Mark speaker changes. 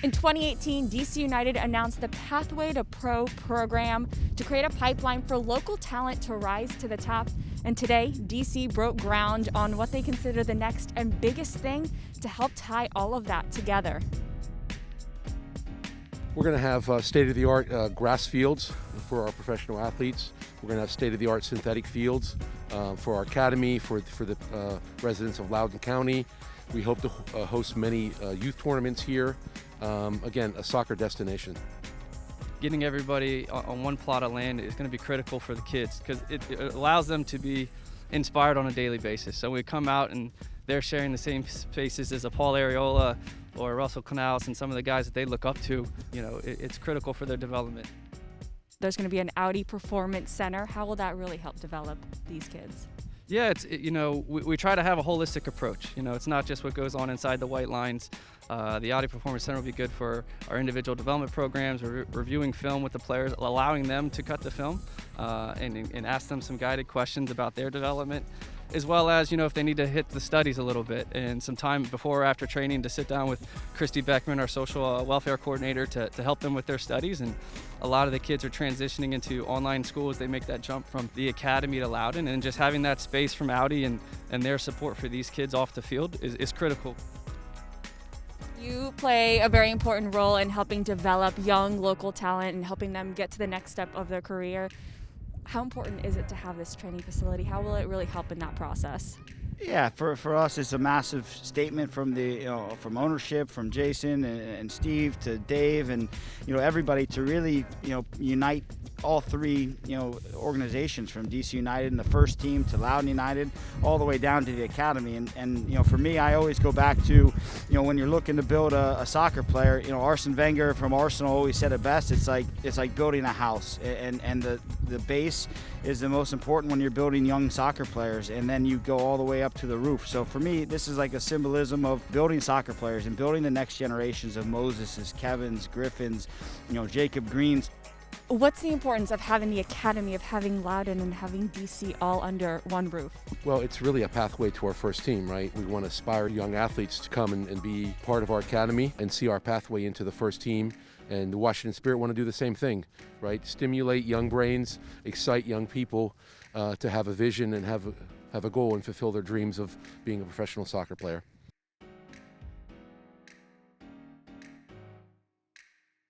Speaker 1: In 2018, DC United announced the Pathway to Pro program to create a pipeline for local talent to rise to the top. And today, DC broke ground on what they consider the next and biggest thing to help tie all of that together.
Speaker 2: We're going to have state-of-the-art grass fields for our professional athletes. We're going to have state-of-the-art synthetic fields for our academy, for the residents of Loudoun County. We hope to host many youth tournaments here. Again, a soccer destination.
Speaker 3: Getting everybody on one plot of land is going to be critical for the kids because it allows them to be inspired on a daily basis. So we come out and they're sharing the same spaces as a Paul Areola or Russell Canals and some of the guys that they look up to. You know, it's critical for their development.
Speaker 1: There's going to be an Audi Performance Center. How will that really help develop these kids?
Speaker 3: Yeah, we try to have a holistic approach. You know, it's not just what goes on inside the white lines. The Audi Performance Center will be good for our individual development programs, reviewing film with the players, allowing them to cut the film and ask them some guided questions about their development, as well as, if they need to hit the studies a little bit and some time before or after training to sit down with Christy Beckman, our social welfare coordinator, to help them with their studies. And a lot of the kids are transitioning into online schools. They make that jump from the academy to Loudoun, and just having that space from Audi and their support for these kids off the field is critical.
Speaker 1: You play a very important role in helping develop young local talent and helping them get to the next step of their career. How important is it to have this training facility? How will it really help in that process?
Speaker 4: Yeah, for us, it's a massive statement from from ownership, from Jason and Steve to Dave, and everybody to really unite all three organizations, from DC United and the first team to Loudoun United, all the way down to the academy. And for me, I always go back to when you're looking to build a soccer player. Arsene Wenger from Arsenal always said it best. It's like building a house, and the base is the most important when you're building young soccer players, and then you go all the way up to the roof. So for me, this is like a symbolism of building soccer players and building the next generations of Moseses, Kevins, Griffins, Jacob Greens.
Speaker 1: What's the importance of having the academy, of having Loudoun and having DC all under one roof?
Speaker 2: Well, it's really a pathway to our first team, right? We want to inspire young athletes to come and be part of our academy and see our pathway into the first team. And the Washington Spirit want to do the same thing, right? Stimulate young brains, excite young people to have a vision and have a goal and fulfill their dreams of being a professional soccer player.